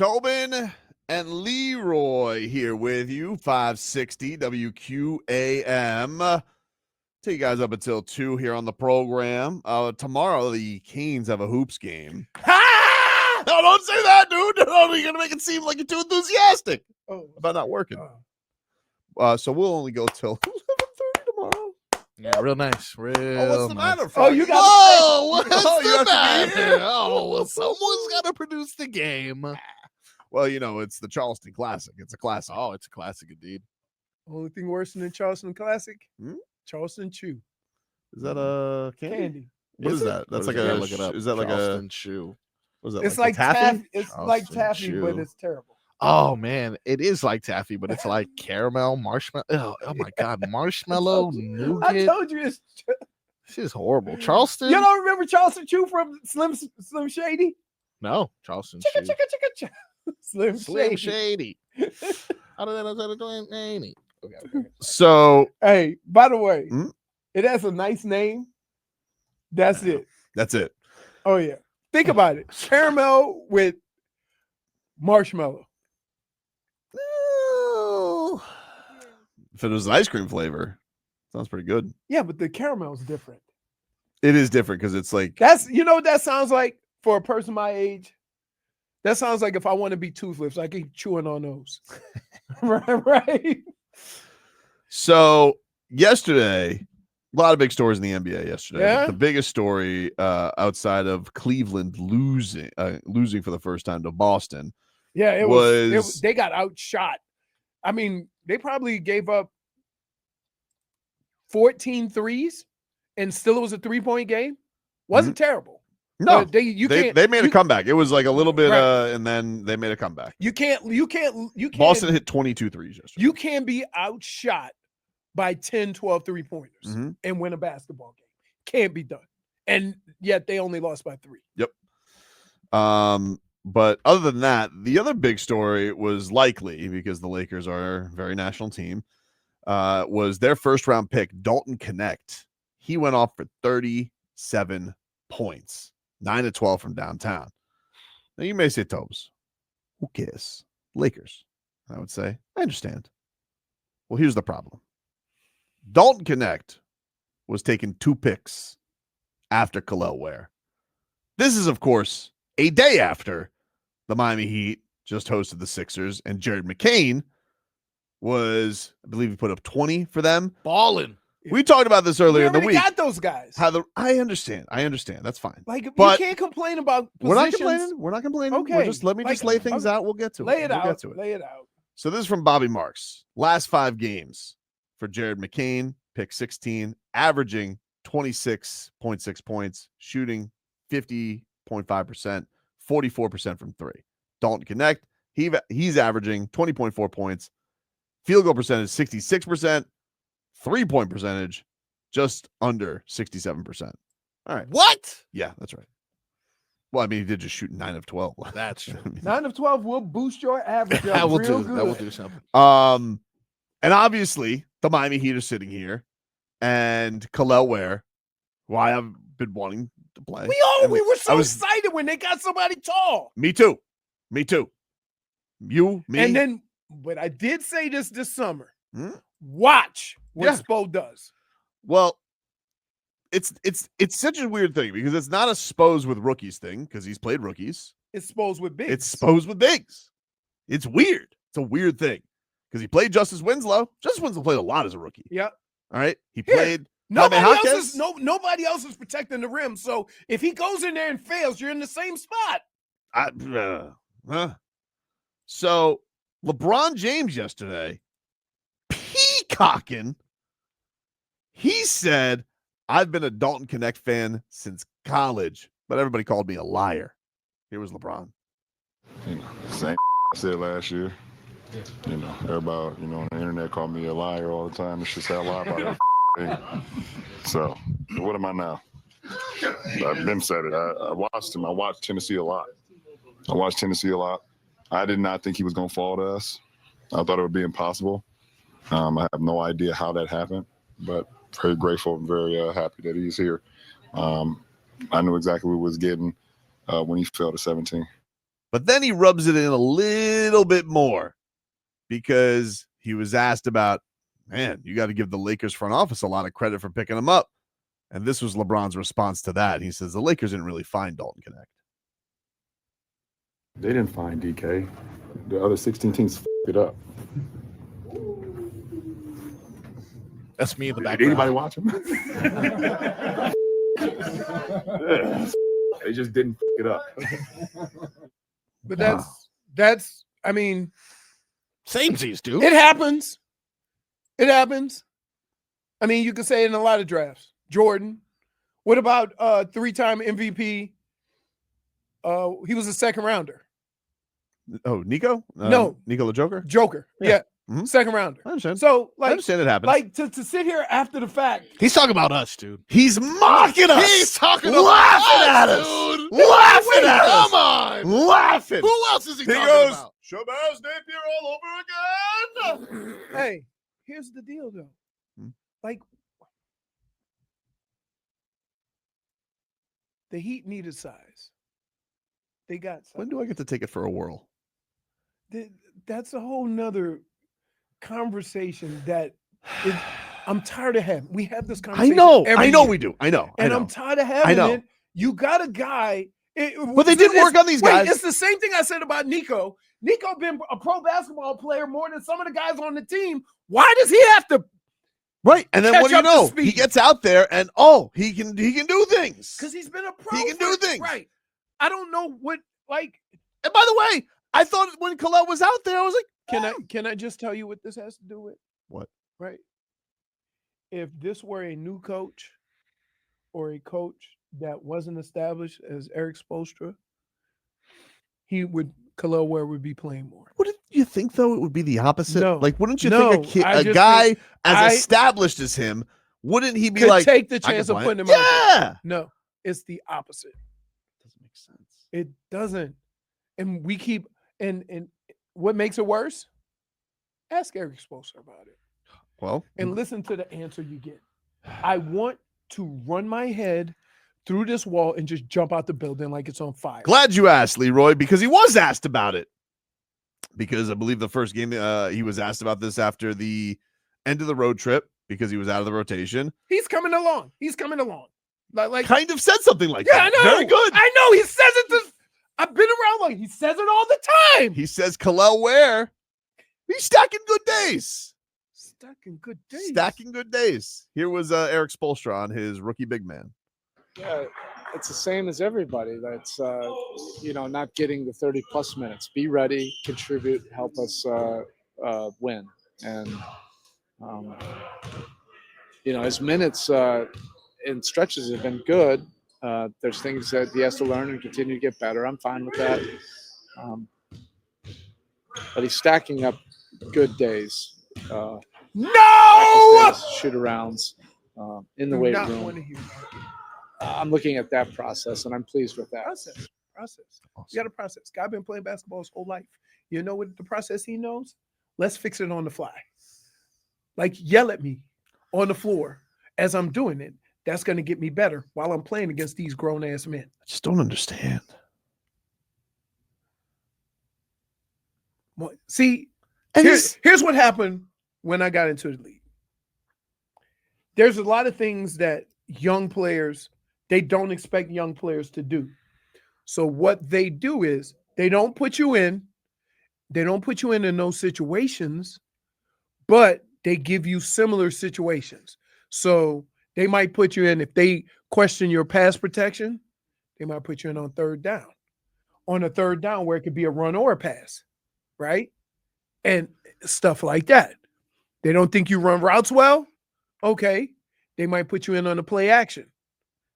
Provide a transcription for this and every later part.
Tobin and Leroy here with you, 560 WQAM. Take you guys up until 2 here on the program. Tomorrow, the Canes have a hoops game. Ha! No, don't say that, dude. No, you're going to make it seem like you're too enthusiastic about not working. So we'll only go till 11:30 tomorrow. Yeah, real nice. Real what's the nice. matter, Frank? you got what's you the have to be matter? here. Well, someone's got to produce the game. Well, it's the Charleston Classic. It's a classic. Oh, it's a classic indeed. Only thing worse than the Charleston Classic? Hmm? Charleston Chew. Is that a candy? What is that? That's What like is a. it? Look it up. Is that like Charleston a Chew? What is that? It's like like taffy. It's like Charleston taffy, Chew. but it's terrible. Oh man, it is like taffy, but it's like caramel, marshmallow. Oh my god, marshmallow, I nougat. told you it's. This is horrible. Charleston? You don't remember Charleston Chew from Slim Shady? No, Charleston Chicka, Chew. chicka, chicka, chicka. Slim Slim Shady. Shady. How did that name? Okay. So Hey, by the way, Hmm? it has a nice name. That's it. that's it. Oh yeah. Think about it. Caramel with marshmallow. Oh. If it was an ice cream flavor, sounds pretty good. Yeah, but the caramel is different. It is different because it's like That's what that sounds like for a person my age. That sounds like if I want to be toothless, I keep chewing on those. right. so. Yesterday, a lot of big stories in the NBA yesterday. Yeah? The biggest story outside of Cleveland losing for the first time to Boston. Yeah, it Was- was they got outshot. I mean, they probably gave up 14 threes and still it was a 3-point game. Wasn't terrible. No, But they made a comeback. It was like a little bit, Right. and then they made a comeback. You can't Boston hit 22 threes yesterday. you can be outshot by 10, 12 3-pointers Mhm. and win a basketball game. Can't be done. And yet they only lost by 3. But other than that, the other big story was likely because the Lakers are a very national team. Was their first round pick Dalton Knect. He went off for 37 points, 9 to 12 from downtown. Now you may say, Tobes, who cares? Lakers. I would say, I understand. Well, here's the problem. Dalton Knect was taking 2 picks after Kel'el Ware. This is, of course, a day after the Miami Heat just hosted the Sixers, and Jared McCain was, I believe he put up 20 for them. Balling. We talked about this earlier in the week. Got those guys. I understand. That's fine. Like But you can't complain about We're not positions. complaining. We're not complaining. Okay. Let me just lay things out. We'll get to it. Lay it We'll out. get to it. Lay it out. So this is from Bobby Marks. Last 5 games for Jared McCain, pick 16, averaging 26.6 points, shooting 50.5%, 44% from 3. Dalton Knect, he's averaging 20.4 points, field goal percentage 66%, 3-point percentage just under 67%. All right. What? Yeah, that's right. Well, I mean, he did just shoot 9 of 12. That's true. 9 of 12 will boost your average. That up will real do. good. That will do something. And obviously the Miami Heat are sitting here, and Kel'el Ware, who I have been wanting to play. We were so I was- excited when they got somebody tall. Me too. You, me. And then, but I did say this summer. Hmm? Watch what Yeah. Spo does. Well, it's such a weird thing because it's not a Spose with rookies thing because he's played rookies. It's Spo's with big. It's Spose with bigs. It's weird. It's a weird thing because he played Justice Winslow. Justice Winslow played a lot as a rookie. Yep. All right. He Here. played. Nobody Jaime else Jaquez? nobody else is protecting the rim. So if he goes in there and fails, you're in the same spot. So LeBron James yesterday, peacocking, he said, I've been a Dalton Knect fan since college, but everybody called me a liar. Here was LeBron. Same I said last year. Everybody, on the internet called me a liar all the time. It's just that lie about that thing. So, what am I now? I've been said it. I watched him. I watched Tennessee a lot. I did not think he was going to fall to us. I thought it would be impossible. I have no idea how that happened, but very grateful and very happy that he's here. I knew exactly what he was getting when he fell to 17. But then he rubs it in a little bit more because he was asked about, man, you got to give the Lakers front office a lot of credit for picking him up. And this was LeBron's response to that. He says the Lakers didn't really find Dalton Knect. They didn't find DK. The other 16 teams f***ed it up. That's me in the Did background. anybody watch him? They just didn't f*** it up. But that's I mean, Samesies, dude. it happens. It happens. I mean, you could say it in a lot of drafts. Jordan. What about 3-time MVP? He was a second rounder. Oh, Nico? No. Nico the Joker? Joker. Yeah. Yeah. Mhm. Second rounder. I understand. So I like understand it happens. like to sit here after the fact. He's talking about us, dude. He's mocking us. He's talking laughing about at us, us. dude. Laughing at us. Come on. Laughing. Who else is he He talking goes, about? Shabazz Napier all over again. Hey, here's the deal though. Hmm. Like the Heat needed size. They got size. When do I get to take it for a whirl? That's a whole nother conversation that I'm tired of having. We have this I conversation. know every we year, do. I know. and I'm tired of having know. it. You got a guy. But they did work on these guys. It's the same thing I said about Nico. Nico been a pro basketball player more than some of the guys on the team. Why does he have to? Right. And then Catch what do you up to know? speed. He gets out there and he can do things. Because he's been a pro. He can do for- things. Right. I don't know what like. And by the way, I thought when Kel'el was out there, I was like, Can I just tell you what this has to do with? What? Right. If this were a new coach or a coach that wasn't established as Eric Spoelstra, Kel'el Ware would be playing more. Wouldn't you think though it would be the opposite? No. Like, wouldn't you No, think I a just guy think as established as him, wouldn't he be Could like take the I can chance of play putting it? him out there. Yeah. No, it's the opposite. Doesn't make sense. It doesn't. And we keep and what makes it worse? Ask Eric Spoelstra about it. Well, And listen to the answer you get. I want to run my head through this wall and just jump out the building like it's on fire. glad you asked, Leroy, because he was asked about it. Because I believe the first game he was asked about this after the end of the road trip because he was out of the rotation. He's coming along. He's coming along. Like Kind of said something like yeah, that. I know. Very good. I know. He says it. I've been around long. He says it all the time. He says Kel'el Ware, he's stacking good days. Stacking good days. Stacking good days. Here was Eric Spoelstra on his rookie big man. Yeah, it's the same as everybody. That's not getting the 30+ minutes. Be ready, contribute, help us win. And his minutes in stretches have been good. There's things that he has to learn and continue to get better. I'm fine with that. But he's stacking up good days. No! Shoot arounds in the Do weight not room. want to hear that. I'm looking at that process, and I'm pleased with that. Process. You got to process. Guy been playing basketball his whole life. You know what the process he knows? Let's fix it on the fly. Like yell at me on the floor as I'm doing it. That's going to get me better while I'm playing against these grown ass men. I just don't understand. See, And here's what happened when I got into the league. There's a lot of things that young players, they don't expect young players to do. So what they do is they don't put you in those situations, but they give you similar situations. So they might put you in, if they question your pass protection, they might put you in on third down. On a third down where it could be a run or a pass, right? And stuff like that. They don't think you run routes well? Okay. They might put you in on a play action.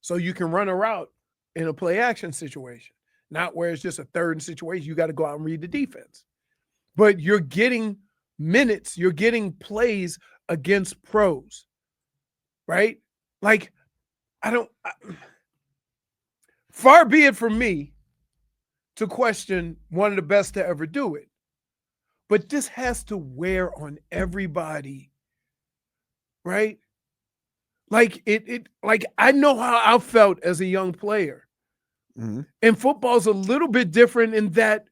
So you can run a route in a play action situation, not where it's just a third situation. You got to go out and read the defense. But you're getting minutes, you're getting plays against pros, right? Like, far be it from me to question one of the best to ever do it. But this has to wear on everybody, right? Like like I know how I felt as a young player. Mhm. And football's a little bit different in that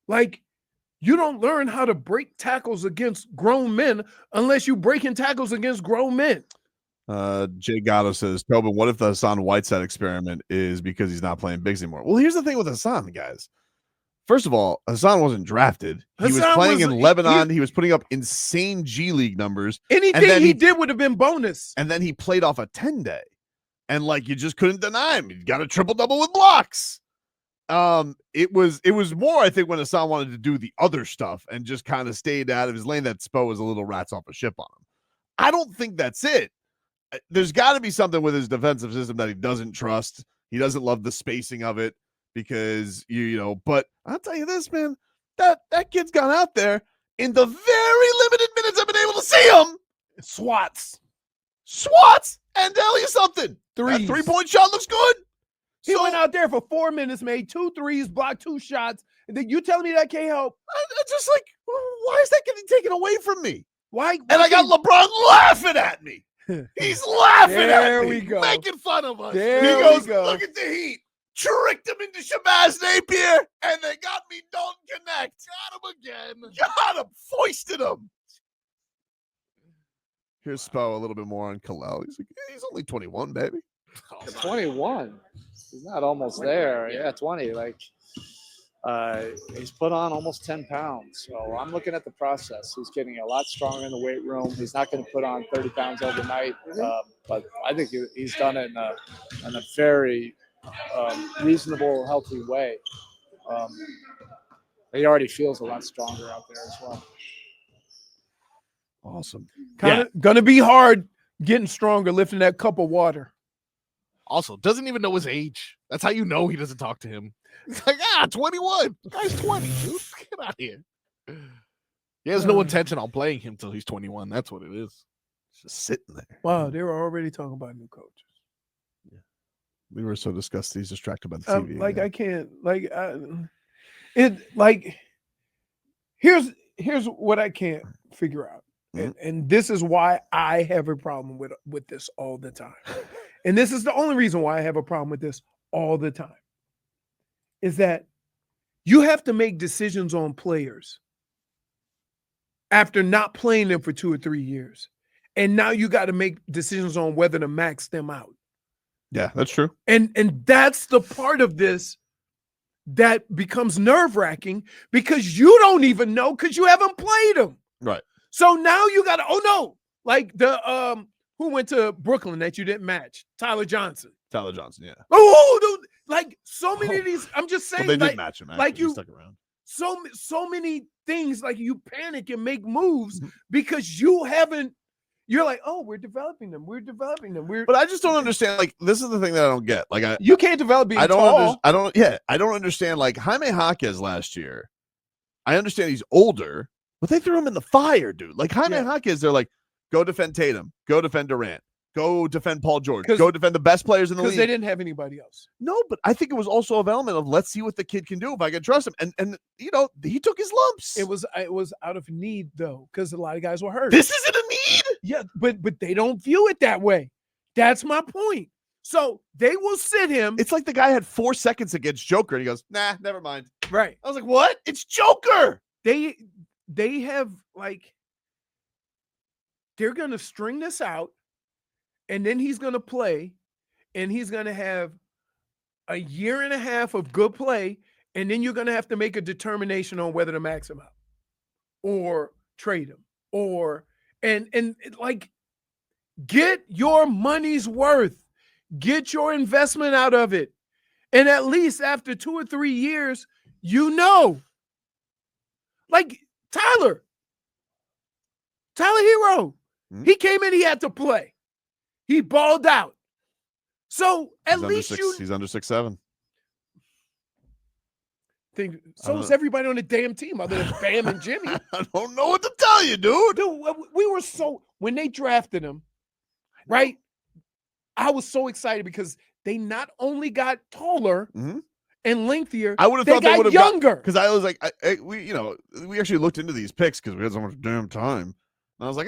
Like, you don't learn how to break tackles against grown men unless you breaking tackles against grown men. Jay Gatto says, Tobin, what if the Hassan Whiteside experiment is because he's not playing bigs anymore? Well, here's the thing with Hassan, guys. First of all, Hassan wasn't drafted. He was playing in Lebanon. He was putting up insane G League numbers. Anything he did would have been bonus. And then he played off a 10-day. And like, you just couldn't deny him. He got a triple-double with blocks. It was more, I think, when Hassan wanted to do the other stuff and just kind of stayed out of his lane, that Spo was a little rats off a ship on him. I don't think that's it. There's got to be something with his defensive system that he doesn't trust. He doesn't love the spacing of it because, but I'll tell you this, man, that kid's gone out there in the very limited minutes I've been able to see him. Swats, and tell you something. That 3-point shot looks good. He went out there for 4 minutes, made 2 threes, blocked 2 shots, and then you telling me that can't help? It's just like, why is that getting taken away from me? Why? And I got LeBron laughing at me. He's laughing at me. There we go. Making fun of us. There he goes, we go. Look at the Heat. Tricked him into Shabazz Napier, and they got me Dalton Knect. Got him again. Got him. Foisted him. Here's Spo a little bit more on Kel'el. He's like, he's only 21, baby. 21. He's not almost there. Yeah, 20. Like, he's put on almost 10 pounds. So I'm looking at the process. He's getting a lot stronger in the weight room. He's not going to put on 30 pounds overnight. But I think he's done it in a very reasonable, healthy way. He already feels a lot stronger out there as well. Awesome. Gonna be hard getting stronger, lifting that cup of water. Also, doesn't even know his age. That's how you know he doesn't talk to him. It's like, 21. The guy's 20, dude. Get out of here. He has no intention on playing him till he's 21. That's what it is. Just sitting there. Wow, they were already talking about new coaches. Yeah. We were so disgusted. He's distracted by the TV. Like, I can't, here's what I can't figure out. And this is why I have a problem with this all the time. And this is the only reason why I have a problem with this all the time. Is that you have to make decisions on players after not playing them for 2 or 3 years. And now you got to make decisions on whether to max them out. Yeah, that's true. And that's the part of this that becomes nerve-wracking because you don't even know because you haven't played them. Right. So now you got to, like the who went to Brooklyn that you didn't match? Tyler Johnson, yeah. Oh, dude, like so many of these. I'm just saying, they did match him. Actually. Like you stuck around. So many things. Like you panic and make moves because you haven't. You're like, oh, we're developing them. But I just don't understand. Like, this is the thing that I don't get. Like, you can't develop being tall. I don't understand. Like Jaime Jaquez last year. I understand he's older, but they threw him in the fire, dude. Like Jaime Jaquez, they're like, go defend Tatum, go defend Durant, go defend Paul George, go defend the best players in the league. Because they didn't have anybody else. No, but I think it was also an element of let's see what the kid can do if I can trust him. And he took his lumps. It was out of need though, because a lot of guys were hurt. This isn't a need. Yeah, but they don't view it that way. That's my point. So they will sit him. It's like the guy had 4 seconds against Joker, and he goes, "Nah, never mind." Right. I was like, "What? It's Joker." They have like they're gonna string this out, and then he's gonna play, and he's gonna have a year and a half of good play, and then you're gonna have to make a determination on whether to max him out or trade him or and like get your money's worth, get your investment out of it, and at least after 2 or 3 years, like Tyler Hero. He came in, he had to play. He balled out. So at least he's under 6'7". So is everybody on the damn team other than Bam and Jimmy. I don't know what to tell you, dude. We were when they drafted him, right? I was so excited because they not only got taller and lengthier, I would have thought they would have younger. Because I was like, we actually looked into these picks because we had so much damn time. And I was like,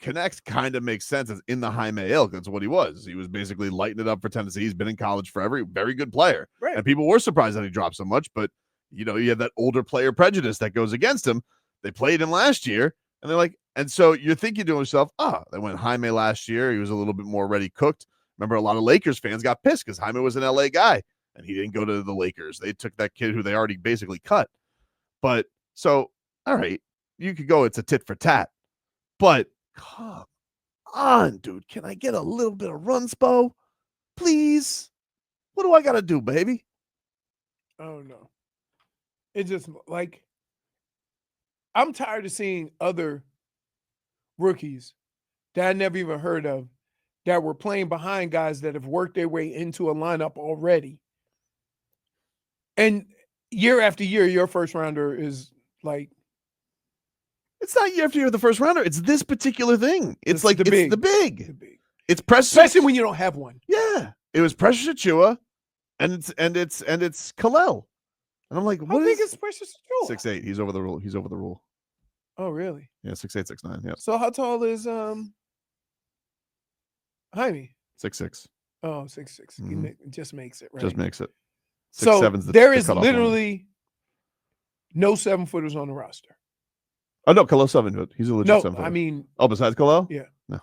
Knect kind of makes sense as in the Jaime ilk. That's what he was. He was basically lighting it up for Tennessee. He's been in college forever. Very good player. Right. And people were surprised that he dropped so much, but you have that older player prejudice that goes against him. They played him last year, and they're like, and so you're thinking to yourself, they went Jaime last year. He was a little bit more ready cooked. Remember, a lot of Lakers fans got pissed because Jaime was an LA guy, and he didn't go to the Lakers. They took that kid who they already basically cut. But so, all right, you could go, it's a tit for tat. But come on, dude. Can I get a little bit of run, Spo? Please? What do I got to do, baby? Oh, no. It's just like, I'm tired of seeing other rookies that I never even heard of that were playing behind guys that have worked their way into a lineup already. And year after year, your first rounder is like, it's not year after year the first rounder. It's this particular thing. It's like the big. It's Precious, especially when you don't have one. Yeah, it was Precious Achiuwa, and it's Kel'el, and I'm like, what is Precious Achiuwa? 6'8"? He's over the rule. Oh, really? Yeah, 6'8", 6'9". Yeah. So how tall is Jaime? 6'6". Oh, 6'6". He just makes it, right? Just makes it. 6'7's there is literally no 7-footers on the roster. Oh no, Kel'el 7-foot. He's a legit 7-footer. I mean, besides Kel'el? Yeah. No.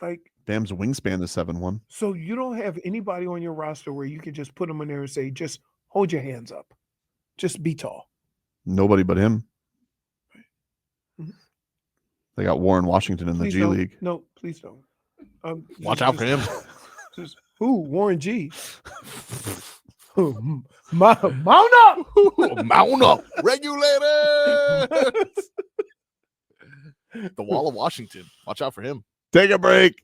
Like, Bam's wingspan is 7'1". So you don't have anybody on your roster where you can just put them in there and say, just hold your hands up. Just be tall. Nobody but him. Mm-hmm. They got Warren Washington in the G League. No, please don't. Watch out for him. Who? Warren G. Mount up. Mount up. Regulators. The Wall of Washington. Watch out for him. Take a break.